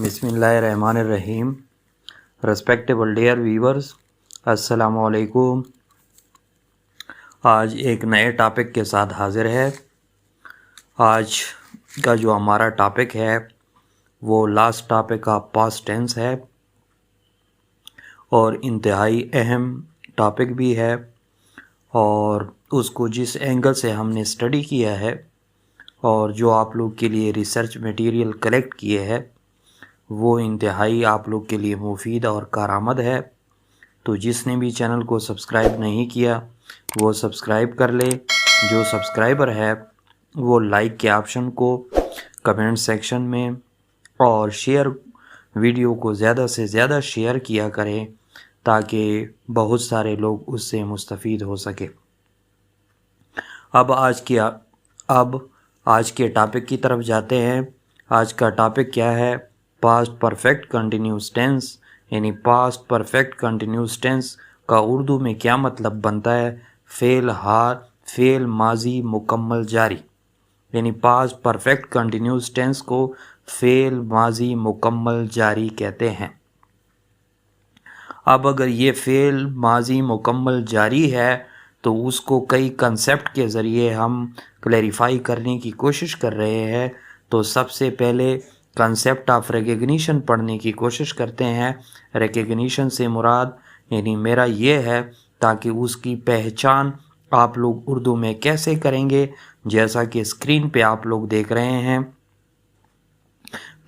बिस्मिल्लाहिर्रहमानिर्रहीम। Respectable dear viewers, अस्सलामु अलैकुम। आज एक नए टॉपिक के साथ हाज़िर है। आज का जो हमारा टॉपिक है वो last topic of past tense है और इंतहाई अहम टॉपिक भी है, और उसको जिस एंगल से हमने स्टडी किया है और जो आप लोग के लिए रिसर्च मटेरियल कलेक्ट किए हैं वो इंतहाई आप लोग के लिए मुफीद और कारआमद है। तो जिसने भी चैनल को सब्सक्राइब नहीं किया वो सब्सक्राइब कर ले। जो सब्सक्राइबर है वो लाइक के ऑप्शन को कमेंट सेक्शन में और शेयर वीडियो को ज़्यादा से ज़्यादा शेयर किया करें ताकि बहुत सारे लोग उससे मुस्तफ़ीद हो सके। अब आज के टॉपिक की तरफ जाते हैं। आज का टॉपिक क्या है? पास्ट परफेक्ट कंटिन्यूस टेंस, यानी पास्ट परफेक्ट कंटिन्यूस टेंस का उर्दू में क्या मतलब बनता है? फेल माजी मुकम्मल जारी, यानी पास्ट परफेक्ट कंटिन्यूस टेंस को फेल माजी मुकम्मल जारी कहते हैं। अब अगर ये फेल माजी मुकम्मल जारी है तो उसको कई कंसेप्ट के ज़रिए हम क्लैरिफाई करने की कोशिश कर रहे हैं। तो सबसे पहले कंसेप्ट ऑफ रिकग्निशन पढ़ने की कोशिश करते हैं। रिकग्निशन से मुराद यानी मेरा ये है ताकि उसकी पहचान आप लोग उर्दू में कैसे करेंगे। जैसा कि स्क्रीन पे आप लोग देख रहे हैं,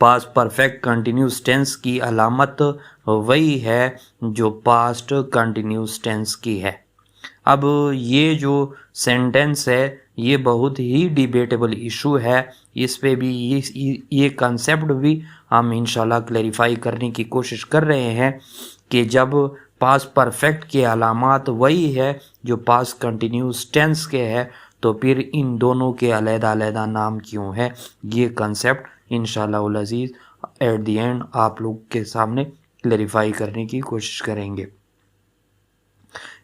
पास्ट परफेक्ट कंटिन्यूस टेंस की अलामत वही है जो पास्ट कंटिन्यूस टेंस की है। अब ये जो सेंटेंस है ये बहुत ही डिबेटेबल इशू है। इस पे भी ये कंसेप्ट भी हम इंशाल्लाह क्लैरिफाई करने की कोशिश कर रहे हैं कि जब पास्ट परफेक्ट के अलामात वही है जो पास्ट कंटिन्यूस टेंस के है तो फिर इन दोनों के अलग-अलग नाम क्यों है। ये कंसेप्ट इंशाल्लाह अज़ीज़ एट द एंड आप लोग के सामने क्लैरिफाई करने की कोशिश करेंगे।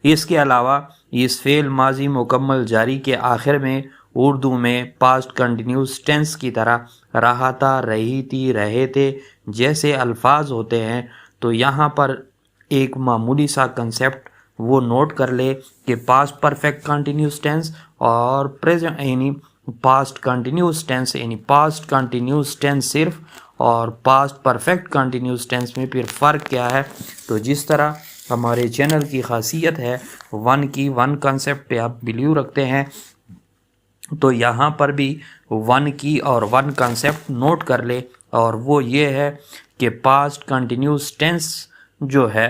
इसके अलावा इस फेल माजी मुकम्मल जारी के आखिर में उर्दू में पास्ट कंटिन्यूस टेंस की तरह रहा था, रही थी, रहे थे जैसे अल्फाज होते हैं। तो यहाँ पर एक मामूली सा कंसेप्ट वो नोट कर ले कि पास्ट परफेक्ट कंटिन्यूस टेंस और प्रेजेंट यानी पास्ट कंटिन्यूस टेंस यानी पास्ट कंटिन्यूस टेंस सिर्फ और पास्ट परफेक्ट कंटिन्यूस टेंस में फिर फ़र्क क्या है। तो जिस तरह हमारे चैनल की खासियत है वन कंसेप्ट पे आप बिलीव रखते हैं, तो यहाँ पर भी वन की और वन कंसेप्ट नोट कर ले, और वो ये है कि पास्ट कंटिन्यूस टेंस जो है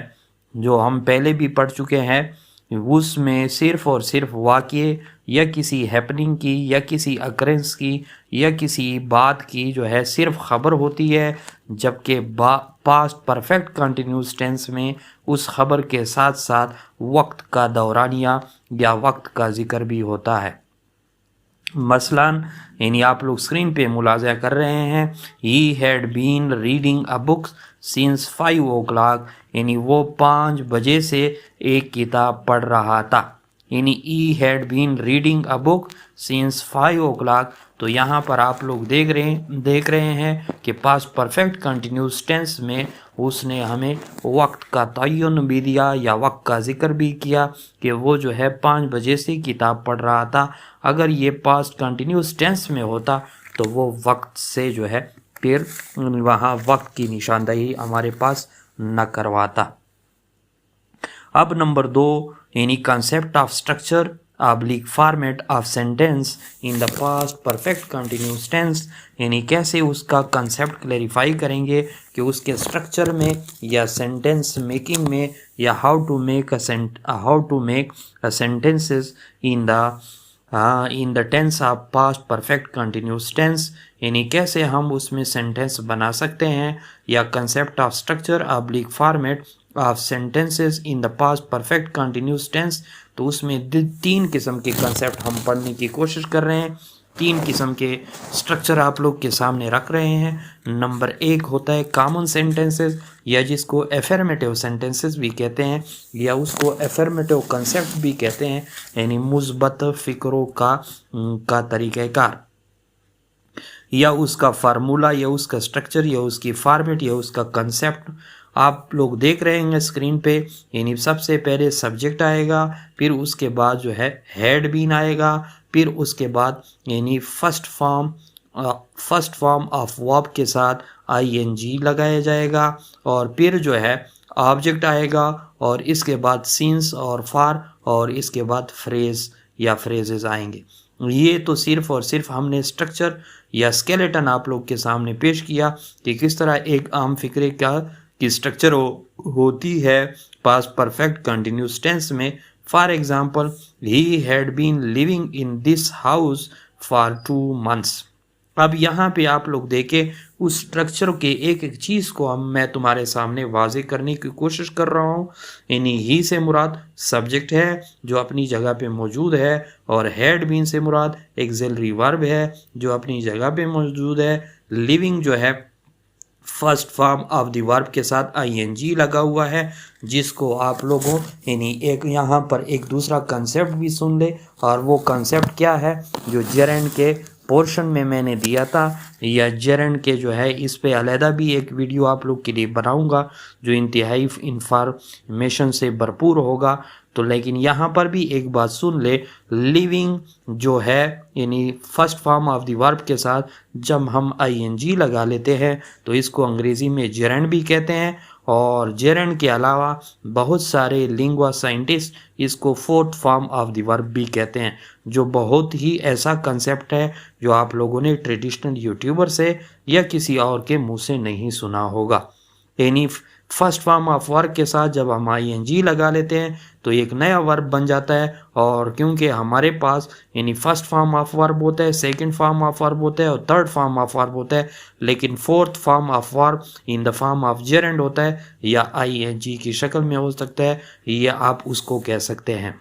जो हम पहले भी पढ़ चुके हैं उसमें सिर्फ़ और सिर्फ वाक़ये या किसी हैपनिंग की या किसी अकरेंस की या किसी बात की जो है सिर्फ ख़बर होती है, जबकि पास्ट परफेक्ट कंटिन्यूस टेंस में उस ख़बर के साथ साथ वक्त का दौरानिया या वक्त का ज़िक्र भी होता है। मसलन यानी आप लोग स्क्रीन पे मुलाज़ा कर रहे हैं, he had been reading a book since 5 o'clock, यानी वो 5 बजे से एक किताब पढ़ रहा था। यानी he had been reading a book since 5 o'clock। तो यहाँ पर आप लोग देख रहे हैं कि पास्ट परफेक्ट कंटिन्यूस टेंस में उसने हमें वक्त का तयन भी दिया या वक्त का जिक्र भी किया कि वो जो है 5 बजे से किताब पढ़ रहा था। अगर ये पास्ट कंटिन्यूस टेंस में होता तो वो वक्त से जो है फिर वहाँ वक्त की निशानदेही हमारे पास न करवाता। अब नंबर 2 यानी concept of structure oblique format of sentence in the past perfect continuous tense, यानी कैसे उसका कंसेप्ट क्लैरिफाई करेंगे कि उसके स्ट्रक्चर में या सेंटेंस मेकिंग में या how to make a sentences in the tense of past perfect continuous tense, यानी कैसे हम उसमें सेंटेंस बना सकते हैं, या concept of structure oblique format of sentences in the past perfect continuous tense. तो उसमें 3 किस्म के कंसेप्ट हम पढ़ने की कोशिश कर रहे हैं। 3 किस्म के स्ट्रक्चर आप लोग के सामने रख रहे हैं। नंबर 1 होता है कॉमन सेंटेंसेस, या जिसको एफर्मेटिव सेंटेंसेस भी कहते हैं या उसको एफर्मेटिव कंसेप्ट भी कहते हैं, यानी मुस्बत फ़िक्रों का तरीक़ाकार। या उसका फार्मूला या उसका स्ट्रक्चर या उसकी फॉर्मेट या उसका कंसेप्ट आप लोग देख रहे हैं स्क्रीन पे। यानी सबसे पहले सब्जेक्ट आएगा, फिर उसके बाद जो है हेड बीन आएगा, फिर उसके बाद यानी फर्स्ट फॉर्म ऑफ वर्ब के साथ आईएनजी लगाया जाएगा, और फिर जो है ऑब्जेक्ट आएगा, और इसके बाद सीन्स और फॉर, और इसके बाद फ्रेज या फ्रेजेस आएंगे। ये तो सिर्फ और सिर्फ हमने स्ट्रक्चर या स्केलेटन आप लोग के सामने पेश किया कि किस तरह एक आम फिक्रे की स्ट्रक्चर होती है पास्ट परफेक्ट कंटिन्यूस टेंस में। For example, he had been living in this house for 2 months। अब यहाँ पे आप लोग देखें उस स्ट्रक्चर के एक एक चीज़ को मैं तुम्हारे सामने वाजे करने की कोशिश कर रहा हूँ। यानी ही से मुराद सब्जेक्ट है जो अपनी जगह पे मौजूद है, और हैड बीन से मुराद एक्सिलरी वर्ब है जो अपनी जगह पे मौजूद है। लिविंग जो है first form of the verb के साथ आईएनजी लगा हुआ है, जिसको आप लोगों यानी एक यहाँ पर एक दूसरा कंसेप्ट भी सुन ले, और वो कंसेप्ट क्या है जो जेरेंड के पोर्शन में मैंने दिया था, या जेरेंड के जो है इस पे अलहदा भी एक वीडियो आप लोग के लिए बनाऊंगा जो इंतहाई इंफॉर्मेशन से भरपूर होगा। तो लेकिन यहाँ पर भी एक बात सुन ले, लिविंग जो है यानी first form of the verb के साथ जब हम आईएनजी लगा लेते हैं तो इसको अंग्रेज़ी में जेरेंड भी कहते हैं, और जेरेंड के अलावा बहुत सारे लिंग्वा साइंटिस्ट इसको fourth form of the verb भी कहते हैं, जो बहुत ही ऐसा कंसेप्ट है जो आप लोगों ने ट्रेडिशनल यूट्यूबर से या किसी और के मुंह से नहीं सुना होगा। यानी फर्स्ट फॉर्म ऑफ वर्ब के साथ जब हम आईएनजी लगा लेते हैं तो एक नया वर्ब बन जाता है, और क्योंकि हमारे पास यानी फर्स्ट फॉर्म ऑफ वर्ब होता है, सेकंड फॉर्म ऑफ वर्ब होता है और थर्ड फॉर्म ऑफ वर्ब होता है, लेकिन fourth form of verb in the form of gerund होता है या आईएनजी की शक्ल में हो सकता है, या आप उसको कह सकते हैं।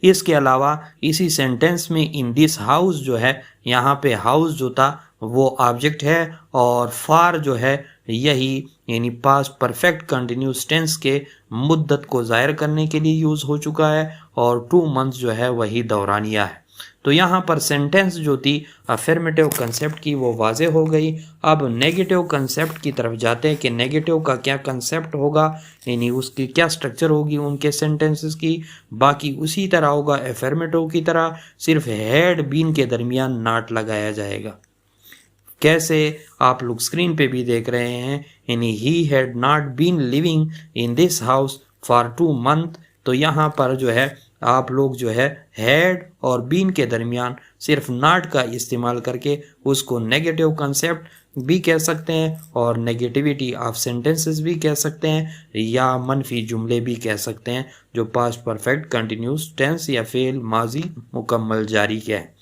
इसके अलावा इसी सेंटेंस में इन दिस हाउस जो है, यहाँ पे हाउस जो था वो ऑब्जेक्ट है, और फार जो है यही यानी पास्ट परफेक्ट कंटिन्यूस टेंस के मुद्दत को ज़ाहिर करने के लिए यूज़ हो चुका है, और 2 months जो है वही दौरानिया है। तो यहाँ पर सेंटेंस जो थी अफर्मेटिव कंसेप्ट की वो वाजे हो गई। अब नेगेटिव कंसेप्ट की तरफ जाते हैं कि नेगेटिव का क्या कंसेप्ट होगा, यानी उसकी क्या स्ट्रक्चर होगी उनके सेंटेंसेस की। बाकी उसी तरह होगा अफर्मेटिव की तरह, सिर्फ हैड बीन के दरमियान नॉट लगाया जाएगा। कैसे आप लोग स्क्रीन पे भी देख रहे हैं, यानी he had not been living in this house for 2 months। तो यहाँ पर जो है आप लोग जो है हैड और बीन के दरमियान सिर्फ नॉट का इस्तेमाल करके उसको नेगेटिव कंसेप्ट भी कह सकते हैं, और नेगेटिविटी ऑफ सेंटेंसेस भी कह सकते हैं, या मनफी जुमले भी कह सकते हैं जो पास्ट परफेक्ट कंटिन्यूस टेंस या फेल माजी मुकम्मल जारी के है।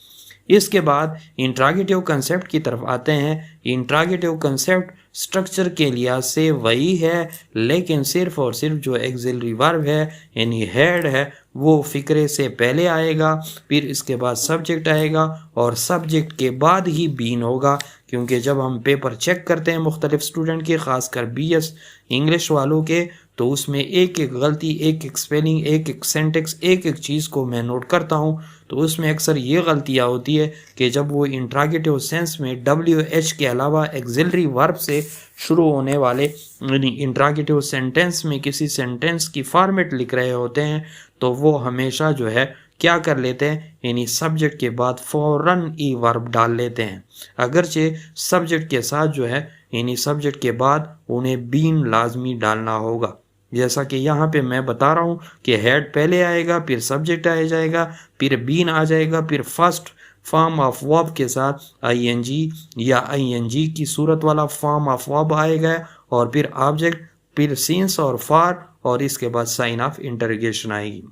इसके बाद इंट्रागेटिव कंसेप्ट की तरफ आते हैं। इंट्रागेटिव कंसेप्ट स्ट्रक्चर के लिहाज से वही है, लेकिन सिर्फ और सिर्फ जो एक्सिलरी वर्ब है यानी हेड है वो फिक्रे से पहले आएगा, फिर इसके बाद सब्जेक्ट आएगा, और सब्जेक्ट के बाद ही बीन होगा। क्योंकि जब हम पेपर चेक करते हैं मुख्तलिफ स्टूडेंट के, ख़ासकर बीएस इंग्लिश वालों के, तो उसमें एक एक गलती, एक एक स्पेलिंग, एक एक सेंटेक्स, एक एक चीज़ को मैं नोट करता हूँ। तो उसमें अक्सर ये गलतियाँ होती है कि जब वो इंट्रागेटिव सेंस में WH के अलावा एक्सिलरी वर्ब से शुरू होने वाले यानी इंट्रागेटिव सेंटेंस में किसी सेंटेंस की फॉर्मेट लिख रहे होते हैं, तो वो हमेशा जो है क्या कर लेते हैं, यानी सब्जेक्ट के बाद फ़ौरन ई वर्ब डाल लेते हैं, अगरचे सब्जेक्ट के साथ जो है यानी सब्जेक्ट के बाद उन्हें बीन लाजमी डालना होगा। जैसा कि यहाँ पे मैं बता रहा हूँ कि हेड पहले आएगा, फिर सब्जेक्ट आ जाएगा, फिर बीन आ जाएगा, फिर फर्स्ट फॉर्म ऑफ वर्ब के साथ आईएनजी या आईएनजी की सूरत वाला फॉर्म ऑफ वर्ब आएगा, और फिर ऑब्जेक्ट, फिर सीन्स और फॉर, और इसके बाद साइन ऑफ इंटरोगेशन आएगी।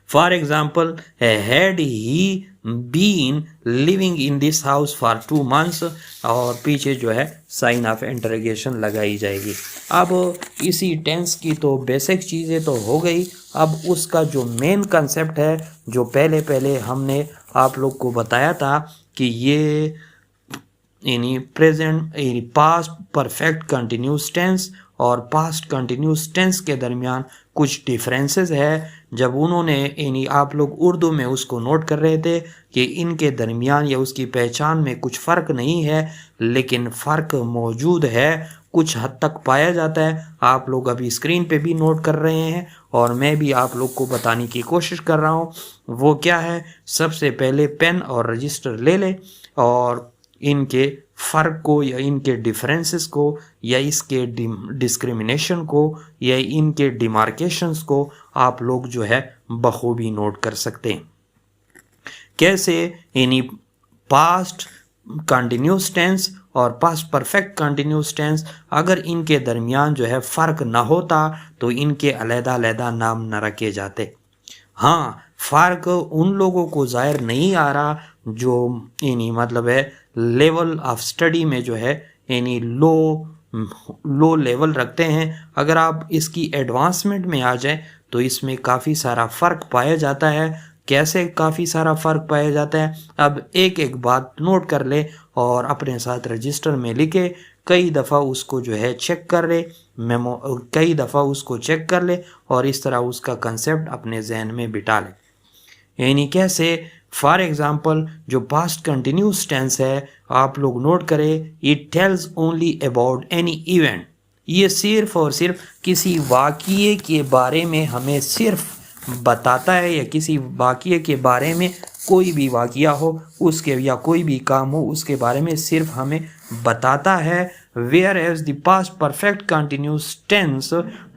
For example, had he been living in this house for 2 months, और पीछे जो है साइन ऑफ इंटरोगेशन लगाई जाएगी। अब इसी टेंस की तो बेसिक चीज़ें तो हो गई, अब उसका जो मेन कंसेप्ट है जो पहले हमने आप लोग को बताया था कि ये यानी present past perfect continuous tense और पास्ट कंटिन्यूस टेंस के दरमियान कुछ डिफरेंसेस है। जब उन्होंने यानी आप लोग उर्दू में उसको नोट कर रहे थे कि इनके दरमियान या उसकी पहचान में कुछ फ़र्क नहीं है, लेकिन फ़र्क मौजूद है, कुछ हद तक पाया जाता है। आप लोग अभी स्क्रीन पे भी नोट कर रहे हैं और मैं भी आप लोग को बताने की कोशिश कर रहा हूँ। वो क्या है, सबसे पहले पेन और रजिस्टर ले लें और इनके फ़र्क को या इनके डिफरेंसेस को या इसके डिस्क्रिमिनेशन को या इनके डिमार्केशंस को आप लोग जो है बखूबी नोट कर सकते हैं। कैसे, यानी पास्ट कंटिन्यूस टेंस और पास्ट परफेक्ट कंटिन्यूस टेंस, अगर इनके दरमियान जो है फ़र्क ना होता तो इनके अलग-अलग नाम न रखे जाते। हाँ, फ़र्क उन लोगों को ज़ाहिर नहीं आ रहा जो यानी मतलब है लेवल ऑफ स्टडी में जो है यानी लो लेवल रखते हैं। अगर आप इसकी एडवांसमेंट में आ जाए तो इसमें काफ़ी सारा फ़र्क पाया जाता है। कैसे काफ़ी सारा फ़र्क पाया जाता है, अब एक एक बात नोट कर ले और अपने साथ रजिस्टर में लिखे, कई दफ़ा उसको जो है चेक कर ले, कई दफ़ा उसको चेक कर ले और इस तरह उसका कंसेप्ट अपने जहन में बिठा ले। यानी कैसे, फॉर एग्ज़ाम्पल जो पास्ट कंटिन्यूस टेंस है आप लोग नोट करें, it tells only about any event. ये सिर्फ़ और सिर्फ किसी वाक़ये के बारे में हमें सिर्फ बताता है, या किसी वाक़ये के बारे में कोई भी वाक़या हो उसके या कोई भी काम हो उसके बारे में सिर्फ हमें बताता है। Whereas the past perfect continuous tense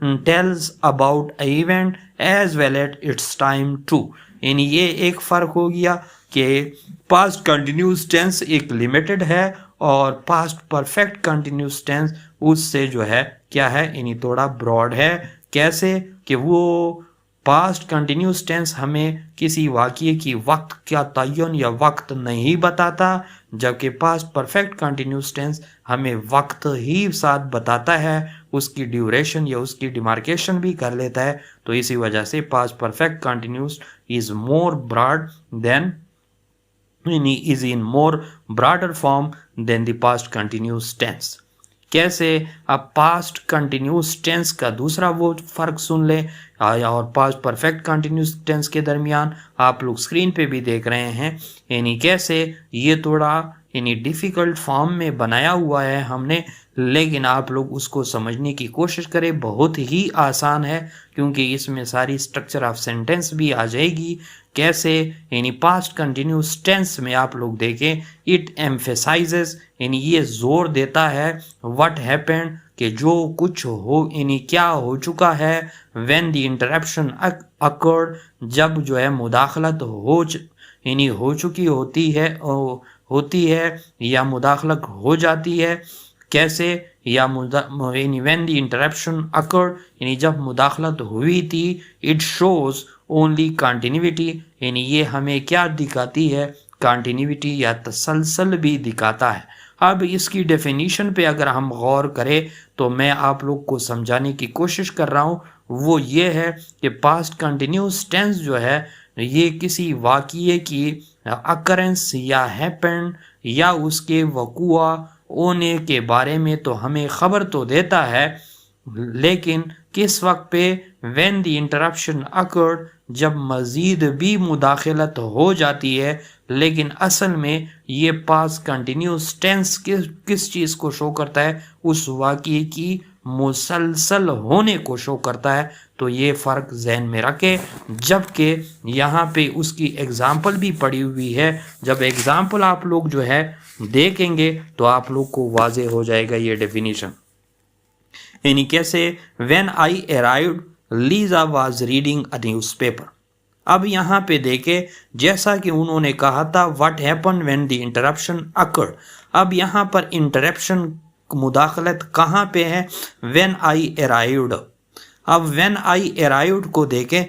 tells about a event as well at its time too. यानी ये एक फ़र्क हो गया कि पास्ट कंटिन्यूस टेंस एक लिमिटेड है और पास्ट परफेक्ट कंटिन्यूस टेंस उससे जो है क्या है, यानी थोड़ा ब्रॉड है। कैसे कि वो पास्ट कंटिन्यूस टेंस हमें किसी वाक़ये की वक्त का तयन या वक्त नहीं बताता, जबकि पास्ट परफेक्ट कंटिन्यूस टेंस हमें वक्त ही साथ बताता है, उसकी ड्यूरेशन या उसकी डिमार्केशन भी कर लेता है। तो इसी वजह से past perfect continuous is more broad than is in more broader form than the past continuous tense। कैसे, अब पास्ट कंटिन्यूस टेंस का दूसरा वो फ़र्क सुन ले और पास्ट परफेक्ट कंटिन्यूस टेंस के दरमियान आप लोग स्क्रीन पे भी देख रहे हैं। यानी कैसे, ये थोड़ा यानी डिफ़िकल्ट फॉर्म में बनाया हुआ है हमने, लेकिन आप लोग उसको समझने की कोशिश करें, बहुत ही आसान है क्योंकि इसमें सारी स्ट्रक्चर ऑफ सेंटेंस भी आ जाएगी। कैसे, यानी पास्ट कंटिन्यूस टेंस में आप लोग देखें, इट एम्फेसाइजेस, यानी ये जोर देता है, व्हाट हैपेंड, कि जो कुछ हो यानी क्या हो चुका है, व्हेन द इंटरप्शन अकर्ड, जब जो है मुदाखलत यानी हो चुकी होती है या मुदाखलत हो जाती है। कैसे, या यानी व्हेन द इंटरप्शन अकर्ड, यानी जब मुदाखलत हुई थी, इट शोज़ ओनली कंटिन्यूटी, यानी ये हमें क्या दिखाती है, कंटिन्यूटी या तसलसल भी दिखाता है। अब इसकी डेफिनीशन पे अगर हम गौर करें तो मैं आप लोग को समझाने की कोशिश कर रहा हूँ, वो ये है कि पास्ट कंटिन्यूस टेंस जो है ये किसी वाक़ये की अकरेंस या हैपन या उसके वक़ुआ होने के बारे में तो हमें ख़बर तो देता है, लेकिन किस वक्त पे, व्हेन द इंटरप्शन अकर्ड, जब मज़ीद भी मुदाखलत हो जाती है। लेकिन असल में ये पास्ट कंटिन्यूस टेंस किस चीज़ को शो करता है, उस वाक़ये की मुसलसल होने को शो करता है। तो ये फ़र्क जहन में रखें, जबकि यहाँ पे उसकी एग्ज़ाम्पल भी पड़ी हुई है। जब एग्ज़ाम्पल आप लोग जो है देखेंगे तो आप लोग को वाज़े हो जाएगा ये डेफिनीशन। यानी कैसे, when I arrived Lisa was reading a newspaper. अब यहाँ पे देखे, जैसा कि उन्होंने कहा था what happen when the interruption occurred. अब यहाँ पर इंटरप्शन मुदाखलत कहाँ पे है, व्हेन आई अराइव्ड। अब व्हेन आई अराइव्ड को देखें,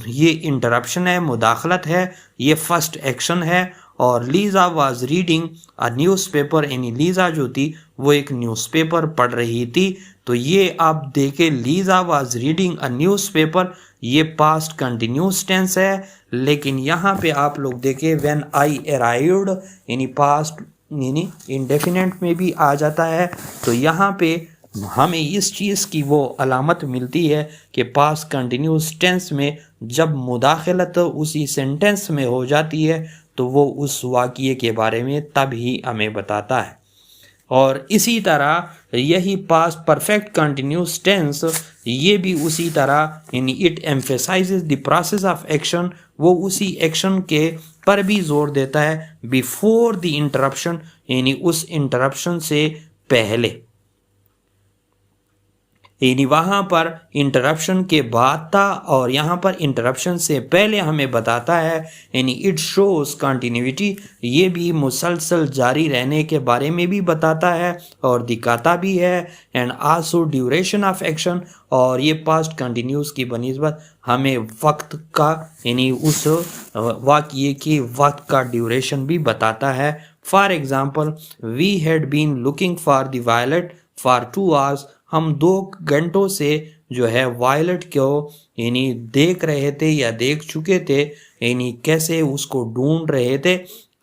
ये इंटरप्शन है, मुदाखलत है, ये फर्स्ट एक्शन है। और Lisa was reading a newspaper, यानी लीज़ा जो थी वो एक न्यूज़पेपर पढ़ रही थी। तो ये आप देखें, Lisa was reading a newspaper, ये पास्ट कंटिन्यूस टेंस है। लेकिन यहाँ पे आप लोग देखें, व्हेन आई अराइव्ड यानी पास्ट यानी इंडेफिनेट में भी आ जाता है। तो यहाँ पे हमें इस चीज़ की वो अलामत मिलती है कि पास्ट कंटिन्यूस टेंस में जब मुदाखलत उसी सेंटेंस में हो जाती है तो वो उस वाक़ये के बारे में तब ही हमें बताता है। और इसी तरह यही पास्ट परफेक्ट कंटिन्यूस टेंस ये भी उसी तरह यानी it emphasises the process of action, वो उसी एक्शन के पर भी जोर देता है बिफोर द इंटरप्शन, यानी उस इंटरप्शन से पहले। यानी वहाँ पर इंटरप्शन के बाद था और यहाँ पर इंटरप्शन से पहले हमें बताता है, यानी इट शोज कंटिन्यूटी, ये भी मुसलसल जारी रहने के बारे में भी बताता है और दिखाता भी है। And also duration of action, और ये पास्ट कंटिन्यूस की बनिस्बत हमें वक्त का यानी उस वाक़ये के वक्त का ड्यूरेशन भी बताता है। For example, we had been looking for the violet for 2 hours, हम 2 घंटों से जो है वायलेट को यानी देख रहे थे या देख चुके थे, यानी कैसे उसको ढूंढ रहे थे,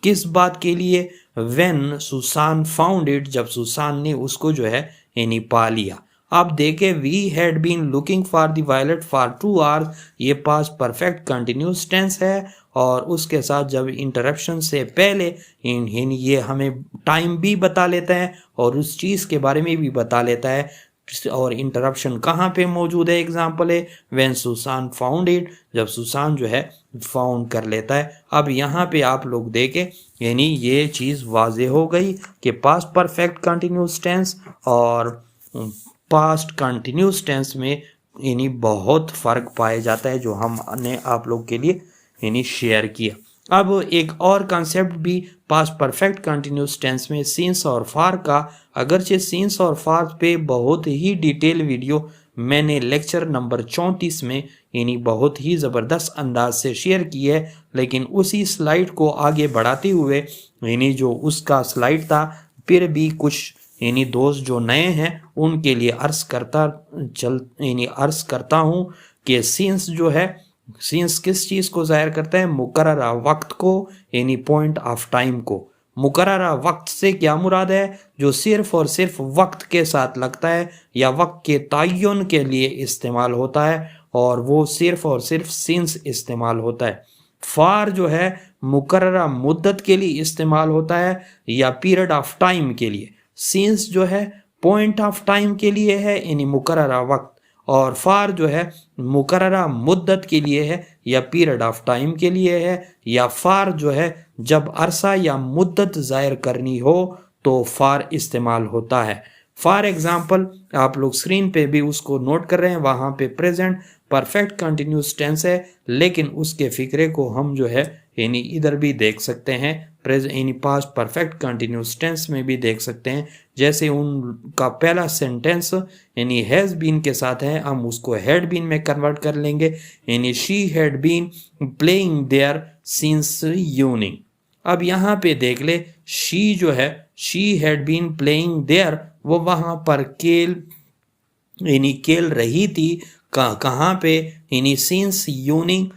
किस बात के लिए, व्हेन सुसान फाउंड इट, जब सुसान ने उसको जो है यानी पा लिया। अब देखें, we had been looking for the violet for 2 hours, ये पास्ट परफेक्ट कंटिन्यूस टेंस है और उसके साथ जब इंटरप्शन से पहले ये हमें टाइम भी बता लेता है और उस चीज़ के बारे में भी बता लेता है। और इंटरप्शन कहाँ पे मौजूद है, एग्जाम्पल है व्हेन सुसान फाउंड इट, जब सुसान जो है फाउंड कर लेता है। अब यहाँ पे आप लोग देखें, यानी ये चीज़ वाजे हो गई कि पास्ट परफेक्ट कंटिन्यूस टेंस और पास्ट कंटिन्यूस टेंस में यानी बहुत फ़र्क पाया जाता है, जो हमने आप लोग के लिए यानी शेयर किया। अब एक और कंसेप्ट भी पास्ट परफेक्ट कंटिन्यूस टेंस में सिंस और फार का, अगरचे सिंस और फार पे बहुत ही डिटेल वीडियो मैंने लेक्चर नंबर 34 में यानी बहुत ही ज़बरदस्त अंदाज से शेयर की है, लेकिन उसी स्लाइड को आगे बढ़ाते हुए यानी जो उसका स्लाइड था, फिर भी कुछ यानी दोस्त जो नए हैं उनके लिए अर्ज़ करता हूँ कि सिंस जो है, सिंस किस चीज़ को ज़ाहिर करता है, मुकर्ररा वक्त को, यानी पॉइंट ऑफ टाइम को। मुकर्ररा वक्त से क्या मुराद है, जो सिर्फ और सिर्फ वक्त के साथ लगता है या वक्त के तयन के लिए इस्तेमाल होता है, और वो सिर्फ और सिर्फ सिंस इस्तेमाल होता है। फार जो है मुकर्ररा मुद्दत के लिए इस्तेमाल होता है या पीरियड ऑफ टाइम के लिए। सिंस जो है पॉइंट ऑफ टाइम के लिए है यानी मुकर्ररा वक्त, और फार जो है मुकर्ररा मुद्दत के लिए है या पीरियड ऑफ टाइम के लिए है, या फार जो है जब अरसा या मुद्दत ज़ाहिर करनी हो तो फार इस्तेमाल होता है। फॉर एग्ज़ाम्पल, आप लोग स्क्रीन पे भी उसको नोट कर रहे हैं, वहाँ पे प्रेजेंट परफेक्ट कंटिन्यूस टेंस है, लेकिन उसके फिक्रे को हम जो है यानी इधर भी देख सकते हैं, प्रेजेंट यानी पास्ट परफेक्ट कंटिन्यूस टेंस में भी देख सकते हैं। जैसे उनका पहला सेंटेंस यानी हैज़ बीन के साथ है, हम उसको हैड बीन में कन्वर्ट कर लेंगे, यानी she had been playing there since evening. अब यहाँ पे देख ले, शी जो है she had been playing there, वो वहाँ पर खेल यानी खेल रही थी, कहाँ पे, यानी सिंस इवनिंग,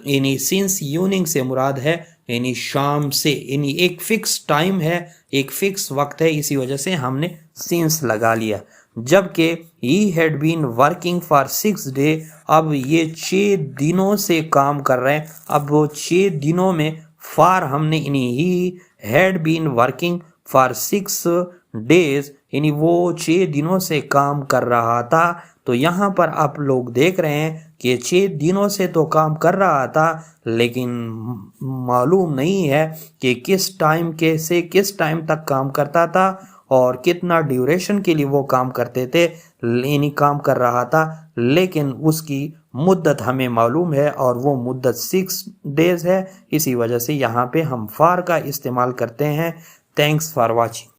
यानी सिंस इवनिंग से मुराद है यानी शाम से, यानी एक फिक्स टाइम है, एक फिक्स वक्त है, इसी वजह से हमने सिंस लगा लिया। जबकि he had been working for 6 day, अब ये 6 दिनों से काम कर रहे हैं, अब वो 6 दिनों में फार हमने यानी he had been working for 6 days, यानी वो 6 दिनों से काम कर रहा था। तो यहाँ पर आप लोग देख रहे हैं कि 6 दिनों से तो काम कर रहा था, लेकिन मालूम नहीं है कि किस टाइम के से किस टाइम तक काम करता था और कितना ड्यूरेशन के लिए वो काम करते थे, यानी काम कर रहा था, लेकिन उसकी मुद्दत हमें मालूम है और वो मुद्दत 6 डेज है। इसी वजह से यहाँ पे हम फार का इस्तेमाल करते हैं। Thanks for watching.